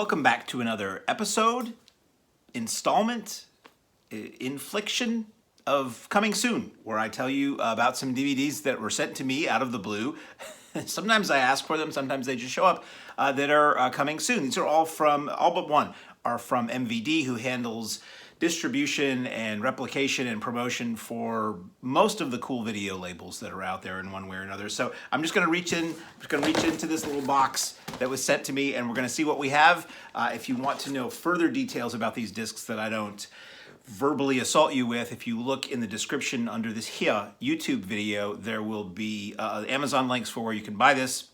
welcome back to another episode, installment, infliction of Coming Soon, where I tell you about some DVDs that were sent to me out of the blue. Sometimes I ask for them, sometimes they just show up, that are coming soon. These are all but one, are from MVD, who handles distribution and replication and promotion for most of the cool video labels that are out there in one way or another. So I'm just going to reach into this little box that was sent to me, and we're going to see what we have. If you want to know further details about these discs that I don't verbally assault you with, if you look in the description under this here YouTube video, there will be Amazon links for where you can buy this,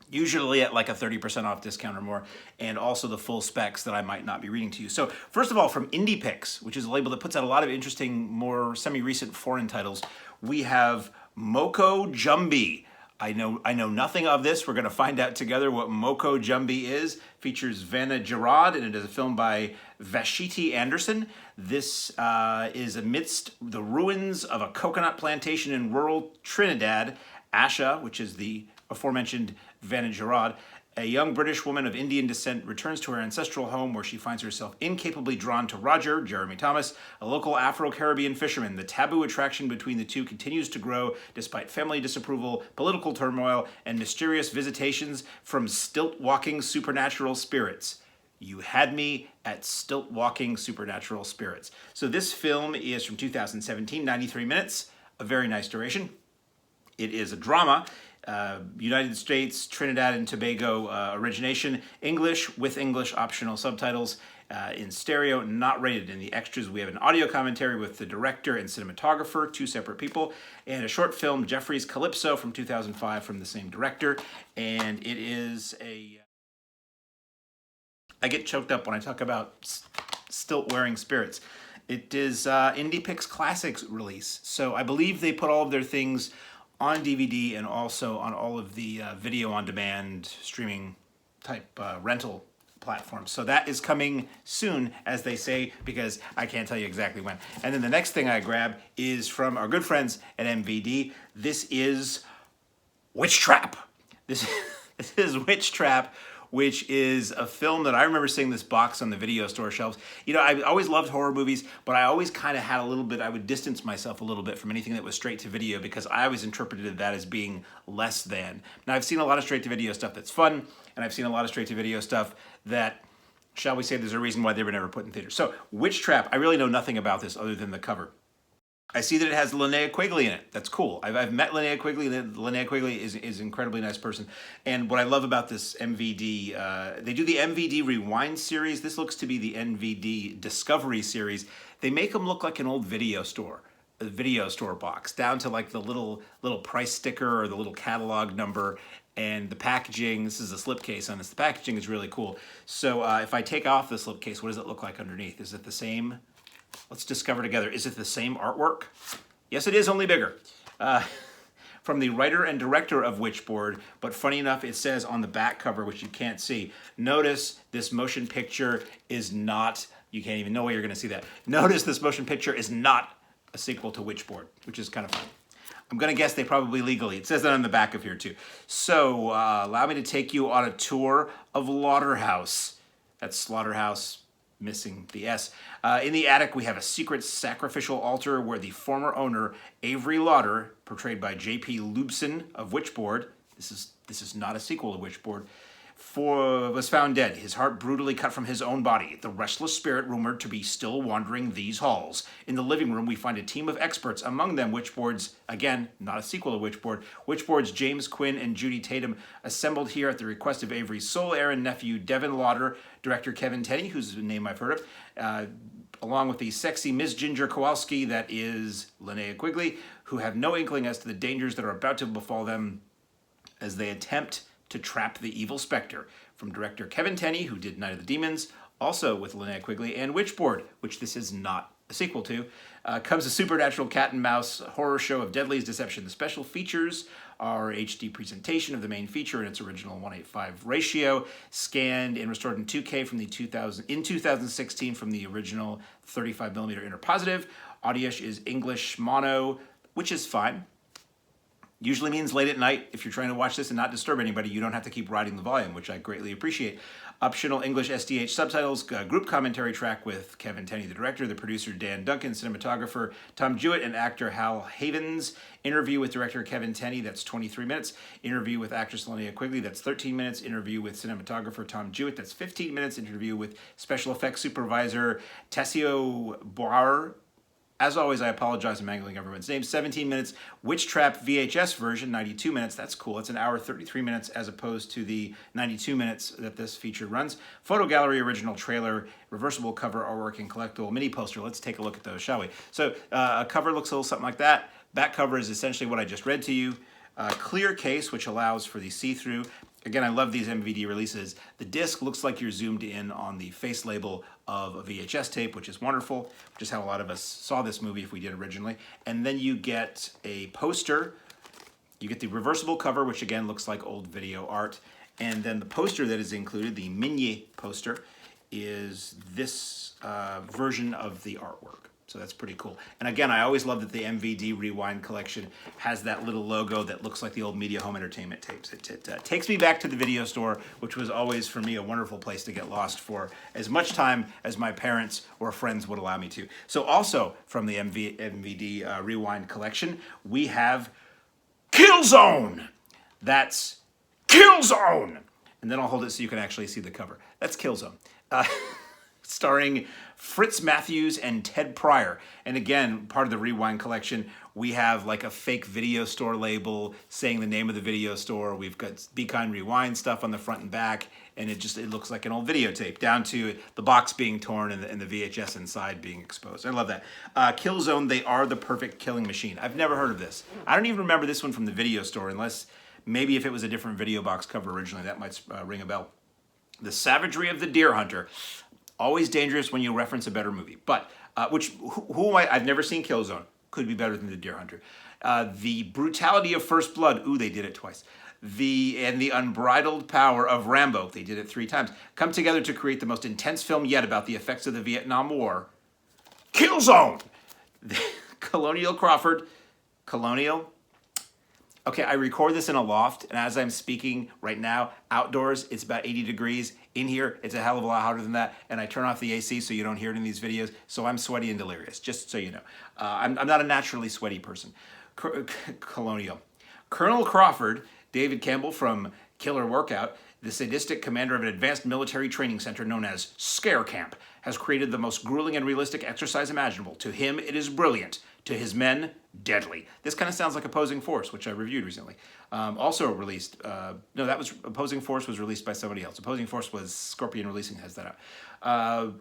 usually at like a 30% off discount or more, and also the full specs that I might not be reading to you. So first of all, from IndiePix, which is a label that puts out a lot of interesting, more semi-recent foreign titles, we have Moko Jumbi. I know nothing of this. We're going to find out together what Moko Jumbi is. Features Vanna Gerard, and it is a film by Vashiti Anderson. This is amidst the ruins of a coconut plantation in rural Trinidad. Asha, which is the aforementioned Vanna Gerard, a young British woman of Indian descent, returns to her ancestral home where she finds herself incapably drawn to Roger, Jeremy Thomas, a local Afro-Caribbean fisherman. The taboo attraction between the two continues to grow despite family disapproval, political turmoil, and mysterious visitations from stilt-walking supernatural spirits. You had me at stilt-walking supernatural spirits. So this film is from 2017, 93 minutes, a very nice duration. It is a drama. United States, Trinidad and Tobago origination, English with English optional subtitles, in stereo, not rated. In the extras, we have an audio commentary with the director and cinematographer, two separate people, and a short film, Jeffrey's Calypso, from 2005 from the same director. And it is a... I get choked up when I talk about stilt-wearing spirits. It is IndiePix Classics release. So I believe they put all of their things on DVD and also on all of the video-on-demand streaming type rental platforms. So that is coming soon, as they say, because I can't tell you exactly when. And then the next thing I grab is from our good friends at MVD. This is WITCHTRAP. This is WITCHTRAP, which is a film that I remember seeing this box on the video store shelves. You know, I always loved horror movies, but I always kind of had a little bit, I would distance myself a little bit from anything that was straight to video because I always interpreted that as being less than. Now, I've seen a lot of straight to video stuff that's fun, and I've seen a lot of straight to video stuff that, shall we say, there's a reason why they were never put in theaters. So, WITCHTRAP, I really know nothing about this other than the cover. I see that it has Linnea Quigley in it. That's cool. I've met Linnea Quigley. Linnea Quigley is an incredibly nice person. And what I love about this MVD, they do the MVD Rewind series. This looks to be the MVD Discovery series. They make them look like an old video store, a video store box, down to like the little price sticker or the little catalog number. And the packaging, this is a slipcase on this. The packaging is really cool. So if I take off the slipcase, what does it look like underneath? Is it the same? Let's discover together. Is it the same artwork? Yes, it is, only bigger. From the writer and director of Witchboard, but funny enough, it says on the back cover, which you can't see, notice this motion picture is not, you can't even know where you're going to see that. Notice this motion picture is not a sequel to Witchboard, which is kind of fun. I'm going to guess they probably legally. It says that on the back of here, too. So, allow me to take you on a tour of Lauderhouse. That's Slaughterhouse, missing the S. In the attic, we have a secret sacrificial altar where the former owner, Avery Lauder, portrayed by J.P. Lubson of Witchboard, this is not a sequel to Witchboard, was found dead, his heart brutally cut from his own body, the restless spirit rumored to be still wandering these halls. In the living room, we find a team of experts, among them Witchboard's, again, not a sequel to Witchboard, Witchboard's James Quinn and Judy Tatum, assembled here at the request of Avery's sole heir and nephew, Devin Lauder, director Kevin Tenney, whose name I've heard of, along with the sexy Miss Ginger Kowalski, that is Linnea Quigley, who have no inkling as to the dangers that are about to befall them as they attempt to trap the evil specter. From director Kevin Tenney, who did Night of the Demons, also with Linnea Quigley, and Witchboard, which this is not a sequel to, comes a supernatural cat and mouse horror show of deadliest deception. The special features are HD presentation of the main feature in its original 1:8:5 ratio, scanned and restored in 2K from the 2016 from the original 35mm interpositive. Audio is English mono, which is fine. Usually means late at night. If you're trying to watch this and not disturb anybody, you don't have to keep riding the volume, which I greatly appreciate. Optional English SDH subtitles, group commentary track with Kevin Tenney, the director, the producer Dan Duncan, cinematographer Tom Jewett, and actor Hal Havens. Interview with director Kevin Tenney, that's 23 minutes. Interview with actress Linnea Quigley, that's 13 minutes. Interview with cinematographer Tom Jewett, that's 15 minutes. Interview with special effects supervisor Tessio Boar. As always, I apologize, I'm mangling everyone's name. 17 minutes. WITCHTRAP VHS version, 92 minutes. That's cool. It's an hour, 33 minutes as opposed to the 92 minutes that this feature runs. Photo gallery, original trailer, reversible cover, artwork, and collectible mini poster. Let's take a look at those, shall we? So a cover looks a little something like that. Back cover is essentially what I just read to you. Clear case, which allows for the see-through. Again, I love these MVD releases. The disc looks like you're zoomed in on the face label of a VHS tape, which is wonderful, which is how a lot of us saw this movie if we did originally. And then you get a poster. You get the reversible cover, which again looks like old video art. And then the poster that is included, the mini poster, is this version of the artwork. So that's pretty cool. And again, I always love that the MVD Rewind Collection has that little logo that looks like the old Media Home Entertainment tapes. It takes me back to the video store, which was always, for me, a wonderful place to get lost for as much time as my parents or friends would allow me to. So also from the MVD Rewind Collection, we have Killzone. That's Killzone. And then I'll hold it so you can actually see the cover. That's Killzone. Starring Fritz Matthews and Ted Pryor. And again, part of the Rewind Collection, we have like a fake video store label saying the name of the video store. We've got Be Kind Rewind stuff on the front and back, and it looks like an old videotape, down to the box being torn and the VHS inside being exposed. I love that. Killzone, they are the perfect killing machine. I've never heard of this. I don't even remember this one from the video store, unless maybe if it was a different video box cover originally, that might ring a bell. The Savagery of the Deer Hunter. Always dangerous when you reference a better movie. But, I've never seen Killzone. Could be better than The Deer Hunter. The Brutality of First Blood. Ooh, they did it twice. And the Unbridled Power of Rambo. They did it 3 times. Come together to create the most intense film yet about the effects of the Vietnam War. Killzone! Colonial Crawford. Colonial. Okay, I record this in a loft, and as I'm speaking right now, outdoors, it's about 80 degrees. In here, it's a hell of a lot hotter than that, and I turn off the AC so you don't hear it in these videos, so I'm sweaty and delirious, just so you know. I'm not a naturally sweaty person. Colonial. Colonel Crawford, David Campbell from Killer Workout, the sadistic commander of an advanced military training center known as Scare Camp, has created the most grueling and realistic exercise imaginable. To him, it is brilliant. To his men, deadly. This kind of sounds like Opposing Force, which I reviewed recently. Also released, no, that was, Opposing Force was released by somebody else. Opposing Force was Scorpion Releasing, has that out.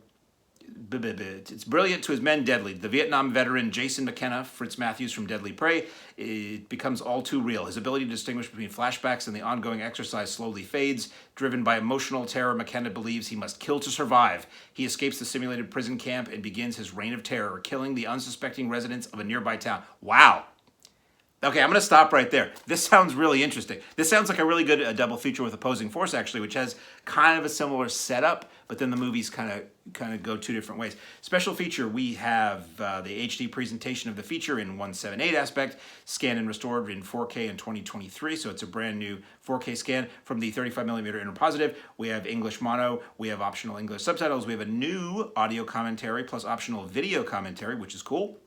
It's brilliant, to his men, deadly. The Vietnam veteran Jason McKenna, Fritz Matthews from Deadly Prey, it becomes all too real. His ability to distinguish between flashbacks and the ongoing exercise slowly fades. Driven by emotional terror, McKenna believes he must kill to survive. He escapes the simulated prison camp and begins his reign of terror, killing the unsuspecting residents of a nearby town. Wow. Okay, I'm going to stop right there. This sounds really interesting. This sounds like a really good double feature with Opposing Force, actually, which has kind of a similar setup, but then the movies kind of go 2 different ways. Special feature, we have the HD presentation of the feature in 178 aspect, scanned and restored in 4K in 2023, so it's a brand new 4K scan from the 35mm interpositive. We have English mono, we have optional English subtitles, we have a new audio commentary plus optional video commentary, which is cool.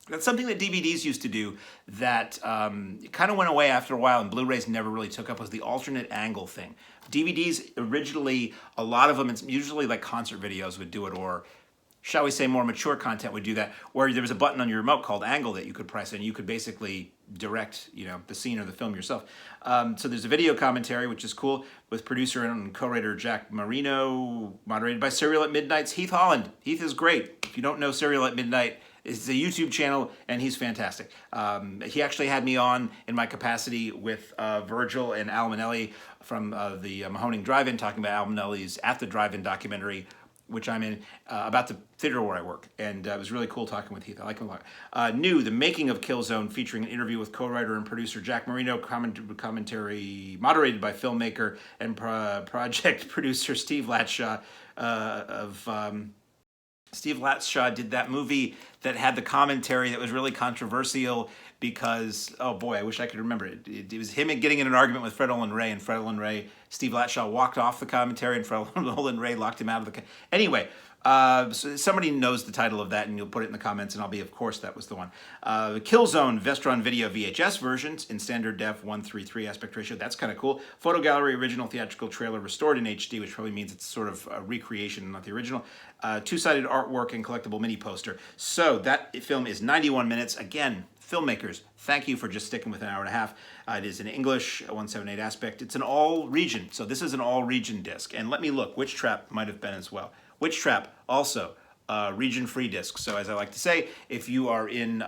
That's something that DVDs used to do that kind of went away after a while, and Blu-rays never really took up, was the alternate angle thing. DVDs originally, a lot of them, it's usually like concert videos would do it, or shall we say more mature content would do that, where there was a button on your remote called angle that you could press, and you could basically direct, the scene or the film yourself. So there's a video commentary, which is cool, with producer and co-writer Jack Marino, moderated by Serial at Midnight's Heath Holland. Heath is great. If you don't know Serial at Midnight, it's a YouTube channel, and he's fantastic. He actually had me on in my capacity with Virgil and Al Minnelli from the Mahoning Drive-In, talking about Al Minnelli's At the Drive-In documentary, which I'm in, about the theater where I work. And it was really cool talking with Heath. I like him a lot. New, The Making of Killzone, featuring an interview with co-writer and producer Jack Marino, commentary moderated by filmmaker and project producer Steve Latshaw of Steve Latshaw did that movie that had the commentary that was really controversial because, oh boy, I wish I could remember it. It was him getting in an argument with Fred Olen Ray, and Fred Olen Ray, Steve Latshaw walked off the commentary, and Fred Olen Ray locked him out of the. Anyway, so somebody knows the title of that, and you'll put it in the comments, and I'll be, of course, that was the one. Killzone Vestron Video VHS versions in standard def 1:3:3 aspect ratio. That's kind of cool. Photo Gallery original theatrical trailer restored in HD, which probably means it's sort of a recreation, not the original. Two-sided artwork and collectible mini poster. So that film is 91 minutes. Again, filmmakers, thank you for just sticking with an hour and a half. It is in English, 178 aspect. It's an all-region, so this is an all-region disc. And let me look, WITCHTRAP might have been as well. WITCHTRAP also region-free disc. So as I like to say, if you are in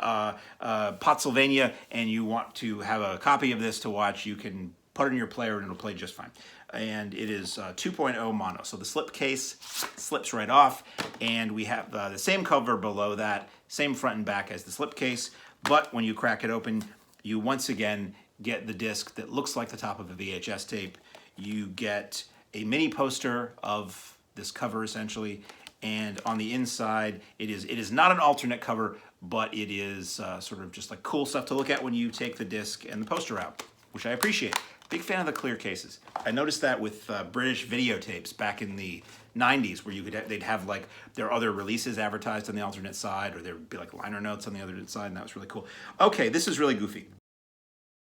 Pennsylvania and you want to have a copy of this to watch, you can put it in your player and it'll play just fine. And it is 2.0 mono. So the slip case slips right off, and we have the same cover below that, same front and back as the slip case, but when you crack it open, you once again get the disc that looks like the top of a VHS tape. You get a mini poster of this cover essentially, and on the inside, it is not an alternate cover, but it is sort of just like cool stuff to look at when you take the disc and the poster out, which I appreciate. Big fan of the clear cases. I noticed that with British videotapes back in the 90s, where they'd have like their other releases advertised on the alternate side, or there'd be like liner notes on the other side, and that was really cool. Okay, this is really goofy.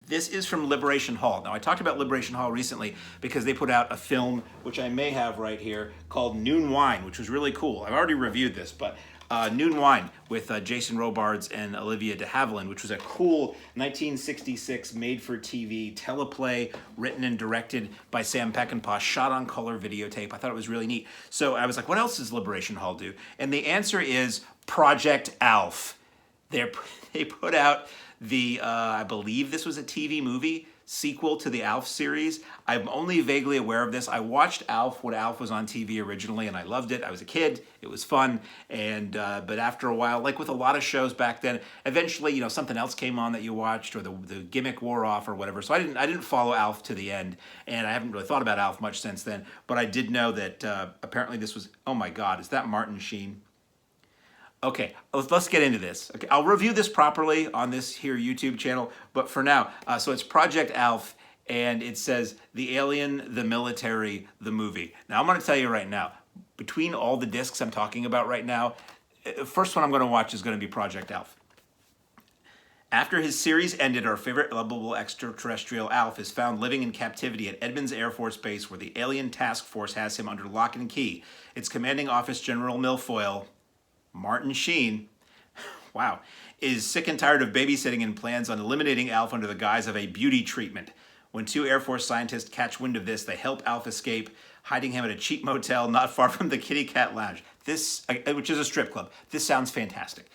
This is from Liberation Hall. Now, I talked about Liberation Hall recently because they put out a film, which I may have right here, called Noon Wine, which was really cool. I've already reviewed this, but Noon Wine with Jason Robards and Olivia de Havilland, which was a cool 1966 made-for-TV teleplay written and directed by Sam Peckinpah, shot on color videotape. I thought it was really neat. So I was like, what else does Liberation Hall do? And the answer is Project Alf. They put out the, I believe this was a TV movie, sequel to the Alf series. I'm only vaguely aware of this. I watched Alf when Alf was on TV originally, and I loved it. I was a kid. It was fun. And but after a while, like with a lot of shows back then, eventually, you know, something else came on that you watched, or the gimmick wore off or whatever. So I didn't follow Alf to the end, and I haven't really thought about Alf much since then. But I did know that apparently this was, oh my God, is that Martin Sheen? Okay, let's get into this. Okay, I'll review this properly on this here YouTube channel, but for now, so it's Project Alf, and it says The Alien, the Military, the Movie. Now, I'm going to tell you right now, between all the discs I'm talking about right now, first one I'm going to watch is going to be Project Alf. After his series ended, our favorite lovable extraterrestrial Alf is found living in captivity at Edmonds Air Force Base, where the Alien Task Force has him under lock and key. Its commanding officer, General Milfoil, Martin Sheen, wow, is sick and tired of babysitting and plans on eliminating Alf under the guise of a beauty treatment. When two Air Force scientists catch wind of this, they help Alf escape, hiding him at a cheap motel not far from the Kitty Cat Lounge. This, which is a strip club. This sounds fantastic.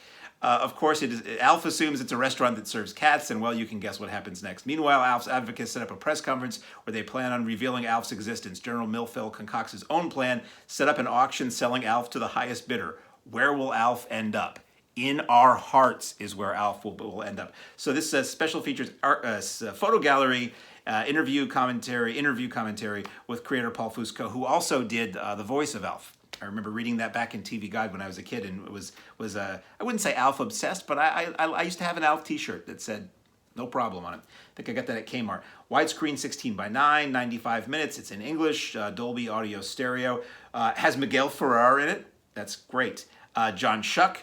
Of course, Alf assumes it's a restaurant that serves cats, and well, you can guess what happens next. Meanwhile, Alf's advocates set up a press conference where they plan on revealing Alf's existence. General Milfoil concocts his own plan, set up an auction selling Alf to the highest bidder. Where will Alf end up? In our hearts is where Alf will end up. So this special features photo gallery, interview commentary with creator Paul Fusco, who also did the voice of Alf. I remember reading that back in TV Guide when I was a kid, and it was I wouldn't say Alf obsessed, but I used to have an Alf T-shirt that said no problem on it. I think I got that at Kmart. Widescreen 16:9, 95 minutes. It's in English, Dolby Audio Stereo. Has Miguel Ferrer in it. That's great. John Schuck,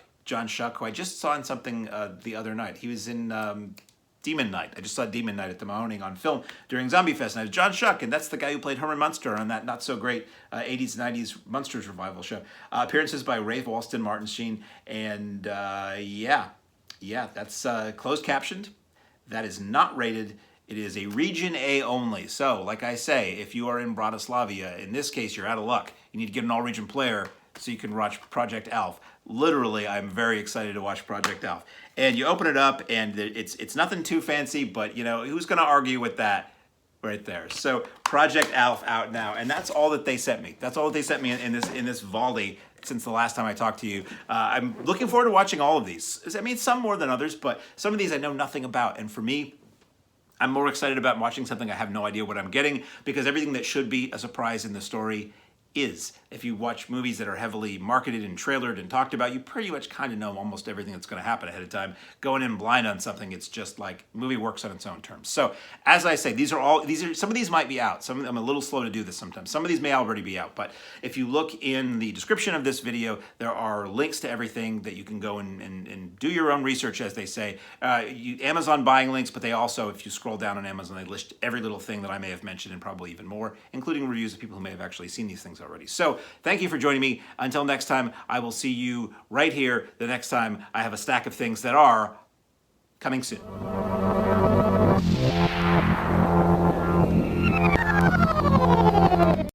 who I just saw in something the other night. He was in Demon Knight. I just saw Demon Knight at the Mahoning on film during Zombie Fest, and I was John Schuck, and that's the guy who played Herman Munster on that not-so-great 80s, 90s Munsters revival show. Appearances by Rafe Alston, Martin Sheen, and yeah, that's closed captioned. That is not rated. It is a Region A only. So, like I say, if you are in Bratislavia, in this case, you're out of luck. You need to get an all-region player so you can watch Project Alf. Literally, I'm very excited to watch Project Alf. And you open it up, and it's nothing too fancy, but you know, who's going to argue with that right there? So Project Alf out now, and that's all that they sent me. That's all that they sent me in this volley since the last time I talked to you. I'm looking forward to watching all of these. I mean, some more than others, but some of these I know nothing about, and for me, I'm more excited about watching something I have no idea what I'm getting, because everything that should be a surprise in the story is. If you watch movies that are heavily marketed and trailered and talked about, you pretty much kind of know almost everything that's going to happen ahead of time. Going in blind on something, it's just like movie works on its own terms. So as I say, some of these might be out. Some of them, I'm a little slow to do this sometimes. Some of these may already be out, but if you look in the description of this video, there are links to everything that you can go and do your own research, as they say. Amazon buying links, but they also, if you scroll down on Amazon, they list every little thing that I may have mentioned and probably even more, including reviews of people who may have actually seen these things already. So thank you for joining me. Until next time, I will see you right here the next time I have a stack of things that are coming soon.